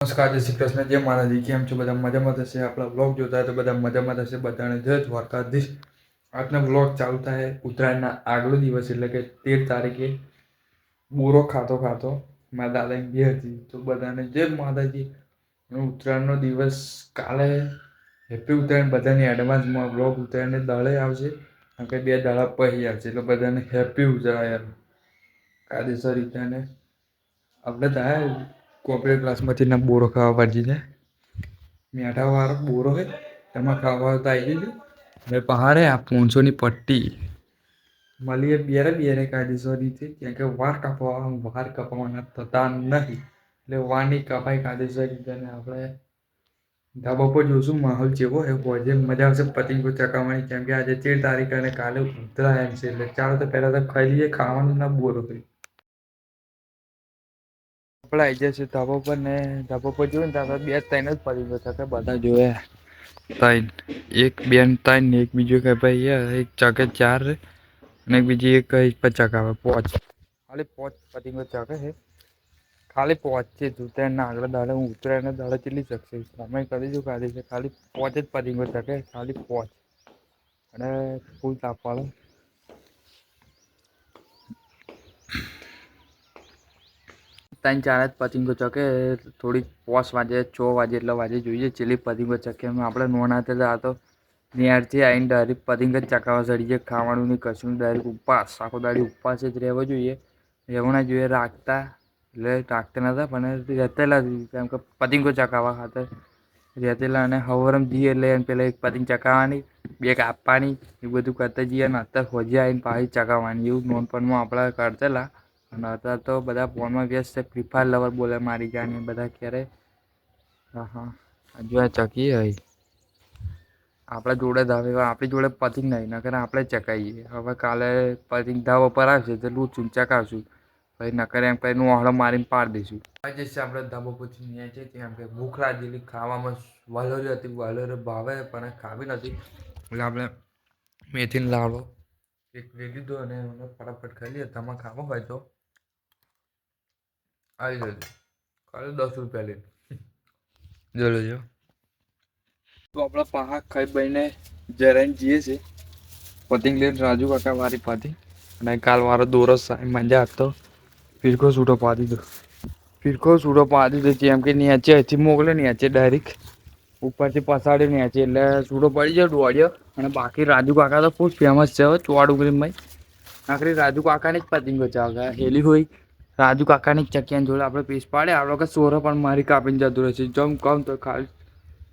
નમસ્કાર, જય શ્રી કૃષ્ણ, જય માતાજી. કેમ છો બધા? મજામાં થશે. આપણા વ્લોગ જોતા હોય તો બધા મજામાં થશે. બધાને જય દ્વારકાધીશ. આજનો વ્લોગ ચાલુ થાય ઉત્તરાયણના આગલો દિવસ એટલે કે 13 તારીખે બોરો ખાતો ખાતો મારા દાદાની ઘેર હતી. તો બધાને જય માતાજી. ઉત્તરાયણનો દિવસ કાલે હેપી ઉત્તરાયણ. બધાની એડવાન્સમાં વ્લોગ ઉત્તરાયણને દાડે આવશે કારણ કે 2 દાડા પછી આવશે. એટલે બધાને હેપી ઉત્તરાયણ. કાયદેસર રીતે આપણે થાય કોમ્પ્યુટર ક્લાસમાંથી બોરો ખાવા પાડી છે. મેઠાવાળો બોરો છે એમાં ખાવા તો આવી જજો. હવે પહાડે આ 500ની પટ્ટી મળીએ બેરે કાયદેસર રીતે. કેમ કે વાર કપાવાના થતા નથી. એટલે વારની કપાઈ કાયદેસર રીતે આપણે ધાબા પર જોઈશું માહોલ જેવો એ હોય મજા આવશે પતંગો ચગાવવાની. કેમ કે આજે 13 તારીખ અને કાલે ઉત્તરાયણ છે. એટલે ચાલો તો પહેલાં તો ખાઈ લઈએ. ખાવાનું ના બોરો કરી આપણે આવી જશે ધાબા પર ને ધાબા પર જોયું ને તો આપણે 2-3 જ પતંગો ચગે બધા જોયા. 3 એક બેન 3 ને એક બીજો કે ભાઈ એક ચગે 4 અને બીજી એક ચગાવે 5. ખાલી 5 પતંગો ચગે છે. ખાલી 5 છે. ઉત્તરાયણના આગલા દાડે હું ઉત્તરાયણના દાડે ચેટલી શકશે તમે કરી દઉં કાઢી છે. ખાલી 5 જ પતંગો ચગે. ખાલી 5 અને ફૂલ તાપ પાડો. 3-4 જ પતંગો ચગે. થોડીક 5 વાગે 6 વાગે એટલે વાગે જોઈએ ચેલી પતંગો ચગે. આપણે નોના હતા તો ત્યારથી આવીને ડાયરેક્ટ પતંગ જ ચગાવવા ચડી જાય. ખાવાનું નહીં કશું ડાયરેક્ટ ઉપવાસ. આખો દાડી ઉપવાસ જ રહેવો જોઈએ. રહેવું ના જોઈએ રાખતા એટલે રાખતા નતા પણ રહેતેલા કેમ કે પતંગો ચગાવવા ખાતર રહેતેલા. અને હવારમાં જઈએ એટલે પેલા એક પતંગ ચગાવવાની 2 કાપવાની એ બધું કરતા જઈએ. અને અત્યારે હોજે આવીને પાછી ચગાવવાની એવું નોનપણમાં આપણે કરતેલા. અને અત્યારે તો બધા ફોનમાં વ્યસ્ત છે. ફ્રી ફાયર લવર બોલે મારી જાને બધા ક્યારે હા હજુ આ ચકીએ હોય આપણા જોડે ધાબે આપણી જોડે પતંગ નહીં નકર આપણે ચકાઈએ. હવે કાલે પતંગ ધાબા પર આવશે તો લૂંટશું ચકાવશું. પછી નકર એમ કરીને વાહડો મારીને પાડી દઈશું. આજે છે આપણે ધાબા પરથી ન્યા છે કેમ કે ભૂખ લાગેલી. ખાવામાં વલોરી હતી. વલોરી ભાવે પણ ખાવી નથી એટલે આપણે મેથીનો લાડવો એક લઈ લીધો અને ફટાફટ ખાઈ લઈએ. તમે ખાવો હોય તો આવી જજો. ખાલી 10 રૂપિયા લે જો તો આપણા પહાડ ખાઈ બહીને જરાઈને જઈએ છે પતંગ લઈને. રાજુ કાકા વારી પતંગ અને કાલ વાળો દોરો મજા હતો. ફિરકો છૂટો પાડી દીધો. જેમ કે નીચે અહીંથી મોકલે નીચે ડાયરેક્ટ ઉપરથી પસાડ્યો નીચે એટલે છૂટો પડી જાય દોડ્યો. અને બાકી રાજુ કાકા તો ખૂબ ફેમસ છે. હવે ચોવાડુંગરીમાં આખરી રાજુ કાકાની જ પતંગો ચાલે હેલી હોય. રાજુ કાકાની જ ચકિયાની જોડે આપણે પીસ પાડે આપણે કે સોરો પણ મારી કાપીને જતું રહેશે. જમ કહું તો ખાલી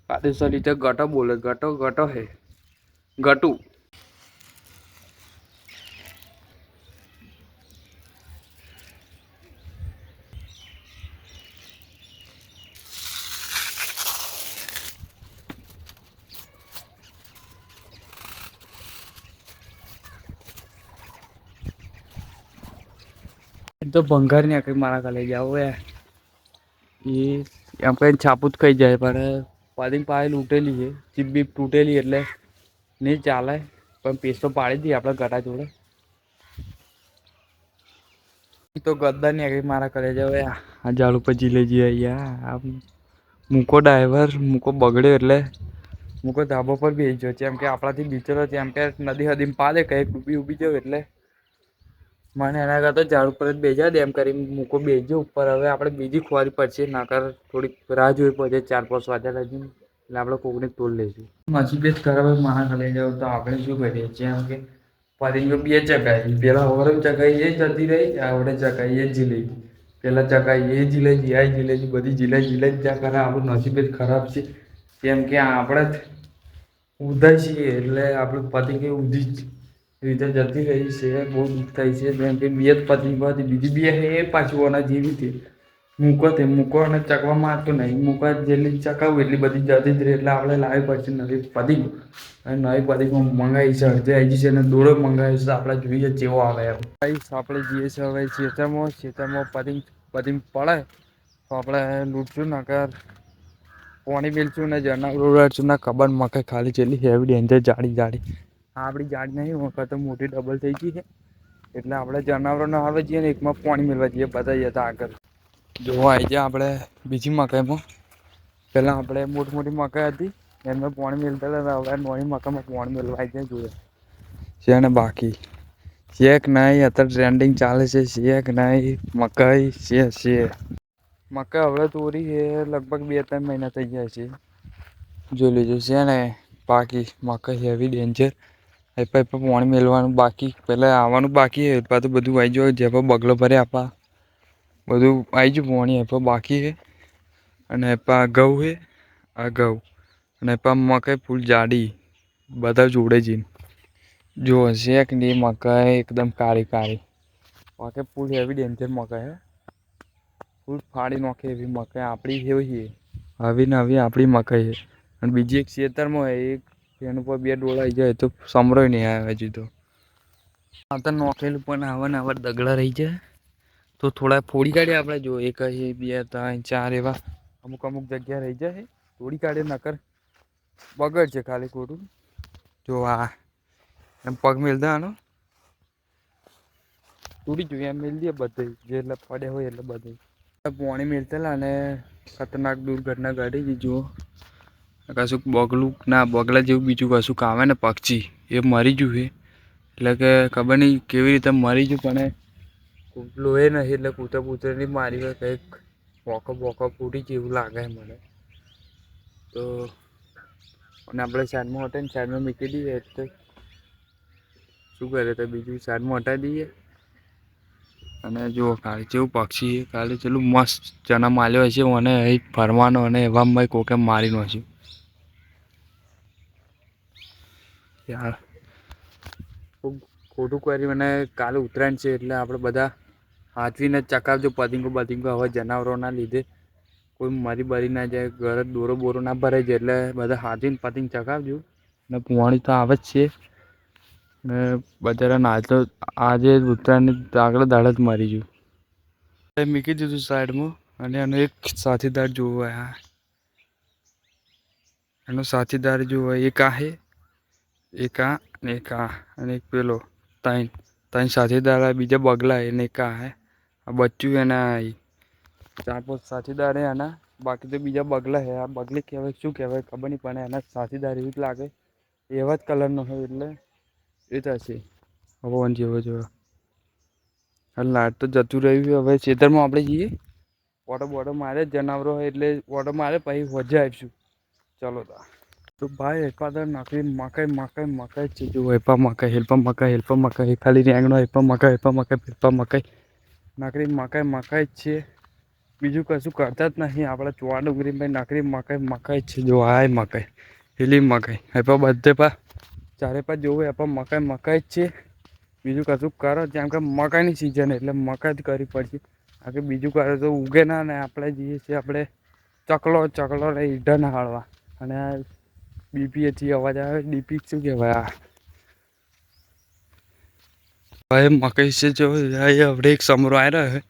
કાદેસર રીતે ગટો બોલે. ગટો હે ગટુ. તો ભંગાર ની આખી મારા કાલે જાવ એ એમ કઈ છાપું જ ખાઈ જાય. પણ પતંગ પાછી લૂંટેલી છે. ચીપ બીપ તૂટેલી એટલે નહીં ચાલે. પણ પીસ તો પાડી દઈએ આપણે ગટા જોડે. તો ગદ્દાર ની આખી મારા કરે જાવ આ ઝાડ ઉપર જીલે જઈએ. આ મૂકો ડ્રાઈવર મૂકો બગડ્યો એટલે મૂકો ધાબા પર બેસી ગયો. જેમ કે આપણાથી બીચરો જેમ કે નદી હદીમાં પાડે કંઈક ડૂબી ઉબી જાવ એટલે મને એના કરતા ઝાડ ઉપર જ બેસા દે એમ કરીને મૂકો બેસજો ઉપર. હવે આપણે બીજી ખોરી પડશે નાકર થોડીક રાહ જોવી પડશે 4-5 વાગ્યા લગી એટલે આપણે કોકને તોડ લઈશું. નસીબ જ ખરાબ મારા ખાલી જાવ તો આપણે શું કરીએ જેમ કે પતંગો 2 ચગાવી. પેલા ઓવરમ ચગાવી એ જતી રહી. આવડે ચગાવી એ જીલે. પેલા ચગાવી એ જીલે આ જીલે બધી જીલે જ્યાં કરે. આપણું નસીબ જ ખરાબ છે. કેમ કે આપણે ઉધા છીએ એટલે આપણું પતંગ ઊંધી જ રીતે જતી રહી છે. બહુ દુઃખ થાય છે. જેમ કે 2 જ પતંગ બીજી 2 એ પાછી ઓના જેવી હતી. મૂકો અને ચકવા મારતો નહીં. મૂકો જેટલી ચકાવું એટલી બધી જતી જ રહી. એટલે આપણે લાવવી પડશે નવી પતંગ. અને નવી પતંગો મંગાવી છે. અડધી આવી છે અને દોરો મંગાવી છે. આપણે જોઈએ જેવો આવે એમ. આપણે જઈએ છીએ હવે ખેતરમાં પતંગ પડે તો આપણે લૂંટશું નકર પાણી મેલશું ને જનાવરો રડશું ના ખબર મકે ખાલી ચેટલી હેવી ડેન્જર જાડી આપણી જાડ નહીં વખત તો મોટી ડબલ થઈ ગઈ છે. એટલે આપણે જનાવરો ના આવે જઈએ ને એકમાં પાણી મેળવા જઈએ બધા જતા આગળ જોવા આવી જાય. આપણે બીજી મકાઈમાં પહેલાં આપણે મોટી મોટી મકાઈ હતી એમાં પાણી મેળતા હતા. હવે નાની મકાઈમાં પાણી મેળવાઈ જાય જોઈએ છે ને બાકી શેક નહીં. અત્યારે ટ્રેન્ડિંગ ચાલે છે શેક નહીં મકાઈ છે. મકાઈ હવે તોરી છે લગભગ 2-3 મહિના થઈ ગયા છે. જોઈ લીધું છે ને બાકી મકાઈ હેવી ડેન્જર. પાણી મેળવાનું બાકી પહેલાં આવવાનું બાકી તો બધું આવી જાય. જે બગલો ભરે આપવા બધું આવી ગયું પાણી બાકી છે. અને ઘઉં છે આ ઘઉં અને મકાઈ ફૂલ જાડી બધા જોડે જઈને જો શેક ની મકાઈ એકદમ કાળી કાળી મકાઈ ફૂલ હેવી ડેન્જર મકાઈ હે. ફૂલ ફાડી નાખે એવી મકાઈ આપણી જેવી છે. આવી ને આવી આપણી મકાઈ છે. અને બીજી એક ખેતરમાં હોય એક એના ઉપર 2 ડોળાઈ જાય તો સમરોય નહીં આવે હજુ તો. આ તો નોખેલું પણ આવા દગડા રહી જાય તો થોડા ફોડી કાઢીએ આપણે. જો 1 છે 2 3 4 એવા અમુક જગ્યા રહી જાય થોડી કાઢે નકર બગડ છે ખાલી ખોટું. જો આ એમ પગ મેલતા આનો તૂટી જોઈએ એમ મેલ દે બધે જે એટલે પડે હોય એટલે બધે પાણી મેલતેલા અને ખતરનાક દુર્ઘટના ઘટી જુઓ. કશું બગલું ના બગલા જેવું બીજું કશું આવે ને પક્ષી એ મરી ગયું છે. એટલે કે ખબર નહીં કેવી રીતે મરી ગયું પણ લોહે નહીં એટલે કૂતરા નહીં મારી હોય કંઈક બોકો ફૂટી જેવું લાગે મને તો. અને આપણે સાઈડમાં હટે ને સાઈડમાં મૂકી દઈએ તો શું કરે તો બીજું સાઈડમાં હટાવી દઈએ. અને જુઓ કાલે જેવું પક્ષી કાલે ચેટલું મસ્ત જન્મ આલ્યો હશે અને ફરવાનો અને એવામાં કોકે મારી નાખ્યું યાર. ખૂબ ખોટું કર્યું. અને કાલે ઉત્તરાયણ છે એટલે આપણે બધા હાથવીને ચકાવજો પતંગો હવે જનાવરોના લીધે કોઈ મરી બરી ના જાય. ઘરે દોરો બોરો ના ભરાઈ જાય એટલે બધા હાથવીને પતંગ ચકાવજો. ને પોણી તો આવે જ છે ને બજારે ના તો આજે ઉત્તરાયણની આગળ દાડે જ મરી ગયું. મૂકી દીધું સાઈડમાં અને એનો એક સાથીદાર જોવા એનો સાથીદાર જોવા એક આ અને એક પેલો ત્રણ સાથીદાર બીજા બગલા એને એક આ બચ્ચું એના 4-5 સાથીદાર હે એના. બાકી તો બીજા બગલા હે. આ બગલી કહેવાય શું કહેવાય ખબર નહીં પણ એના સાથીદાર એવું જ લાગે એવા જ કલરનો હોય એટલે એ જ હશે પવન જેવો લાઈટ તો જતું રહ્યું. હવે ખેતરમાં આપણે જઈએ ઓટો મારે જનાવરો હોય એટલે ઓટો મારે પછી હોજે આવીશું. ચલો તો ભાઈ એકાદર નાખી મકાઈ છે. જો હેલ્પા મકાઈ ખાલી રેંગણો હેલ્પા મકાઈ નાકરી મકાઈ જ છે. બીજું કશું કરતા જ નહીં. આપણે ચોવા ડુંગળી નાકરી મકાઈ જ છે. જો આ મકાઈ હેલી મકાઈ હેપા બધે ચારે પા જોવું એપા મકાઈ જ છે. બીજું કશું કરો જેમ કે મકાઈની સિઝન એટલે મકાઈ જ કરવી પડશે. કારણ બીજું કરે તો ઉગે ના ને આપણે જઈએ છીએ આપણે ચકલો ને ઈંડા ના હાળવા. અને બીપીએથી અવાજ આવે ડીપી શું કહેવાય ભાઈ મકાઈ છે. જો આપણે એક સમરો આવી રહ્યો છે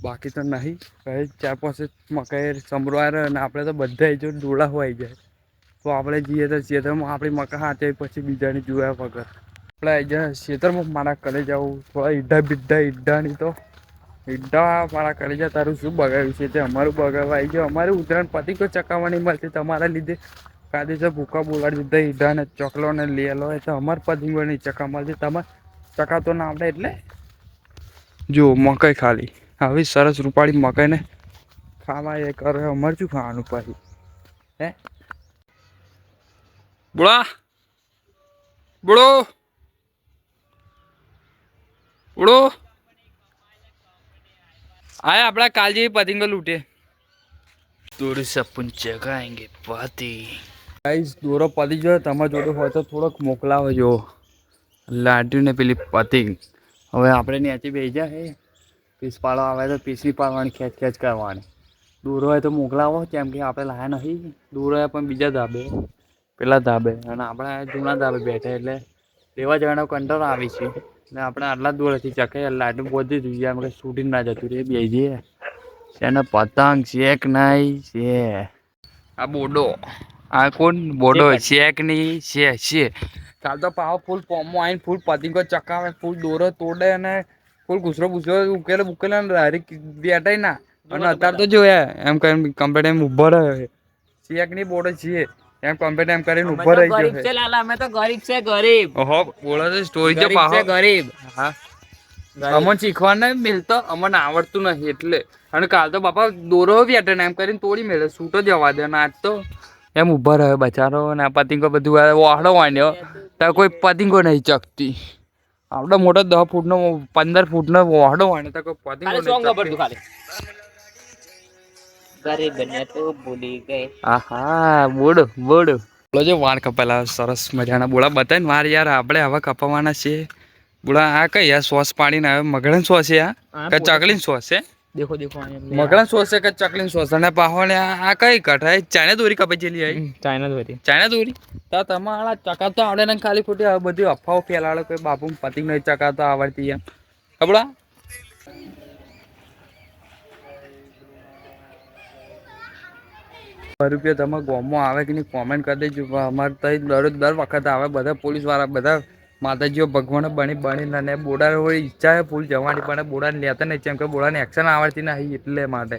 બાકી તો નહીં. કહે 4-5 મકાઈ સમરો આવી રહ્યો અને આપણે તો બધા જો ડોળા હોય જાય તો આપણે જઈએ તો ખેતરમાં આપણી મકાઈ હાથે પછી બીજાની જોયા વગર આપણે આવી જાય ખેતરમાં મારા કરે જવું થોડા ઈંડાની તો ઈંડા મારા કરે જાય. તારું શું બગાડ્યું છે તે અમારું બગાડવા આવી ગયો. અમારે ઉત્તરાયણ પતિ કોઈ ચકાવવાની મળતી તમારા લીધે કાયદેસર ભૂકા બોલાડી દીધા ઈંડાને ચોકલો ને લેલો હોય તો અમારે પતિંગો નહીં ચકા મળતી. તમારે ચકાતો ના આવડે એટલે જો મકાઈ ખાલી આવી સરસ રૂપાળી મકાઈને ખાવા એ કરે. અમારે શું ખાવાનું પછી હે બોળો આયા આપણા કાલ જેવી પતંગો લૂટે દોરી સપન ચગાएंगे પાતી ગાઈસ. દોરો પતી ગયો. તમારા જોડે હોય તો થોડોક મોકલાવો. જો લાટ્યું ને પેલી પતંગ હવે આપણે નેચી બેસી જાય. પીસ પાડવા આવે તો પીસની પાડવાની ખેંચ કરવાની. દોરો હોય તો મોકલાવો કેમ કે આપણે લાયા નહીં. દોરો હોય પણ બીજા ધાબે પેલા ધાબે અને આપણે જૂના ધાબે બેઠા એટલે લેવા જવાનો કંટાળો આવી છે. ને આપણે આટલા દૂરથી ચકાઈ લાઈટ પહોંચી જોઈએ એમ કે શૂટિંગ ના જતું રે બે જઈએ એને પતંગ શેક નહીં છે. આ બોડો આ કોણ બોડો શેક નહીં છે. કાલ તો ફૂલ પોમો આવીને ફૂલ પતંગો ચકાવે ફૂલ દોરો તોડે અને ફૂલ ઘૂસરો ઉકેલે ડાયરેક્ટ બેઠાય ના. અને અત્યારે તો જો એમ કમ્પ્લેટ એમ ઉભો રહ્યો ચેકની બોર્ડ છીએ એમ કમ્પ્યુટર એમ કરીને અમે ઉભો તો રહી ગયો ગરીબ છે. છે લાલા, અમે તો ગરીબ છે ગરીબ. ઓહો બોલો તો સ્ટોરી જો ગરીબ પાહો છે ગરીબ. હા ગરીબ. અમન શીખવા નહીં મિલતો અમને આવડતું નહીં એટલે અને કાલ તો બાપા દોરો બી અટે એમ કરીને તોડી મેળે છૂટો જવા દે આજ તો એમ ઉભા રહ્યો બચારો ને પતિંગો બધું વાહડો વાંધ્યો તો કોઈ પતિંગો નહીં ચકતી આપડો મોટો 10 ફૂટ નો 15 ફૂટ નો વહોડો હોય તો કોઈ પતિંગો ખાલી નહીં સોંગ ચકતી. ભરતું ખાલી. ગરીબ ને તો ભૂલી ગઈ. આહા બોડો બોડો જો વાળ કપેલા સરસ મજાના બોળા બતાય ને વાર યાર આપણે હવે કપાવાના છીએ. બોલા આ કઈ યાર સોસ પાડીને આવે મગળન સોસ છે આ કે ચકલીન સોસ છે. દેખો દેખો મગળન સોસ છે કે ચકલીન સોસ અને પાહોને આ કઈ કઠાઈ ચાઇના દોરી કપાઈ જેલી આવી ચાઇના દોરી. ચાઇના દોરી તો તમારા ચકાતો આવડે ને ખાલી ખોટી આ બધી અફવાઓ ફેલાડે કોઈ બાપુ પતિ નહીં ચકાતો આવડતી એમ કપડા રૂપિયા તમે ગોમમાં આવે કે નહીં કોમેન્ટ કરી દેજો અમારે તો દર વખત આવે બધા પોલીસ વાળા બધા માતાજીઓ ભગવાન બની બોડા હોય ઈચ્છા છે ફૂલ જવાની પણ બોડાને લેતા નહીં કેમ કે બોડાને એક્શન આવડતી નહીં એટલે માટે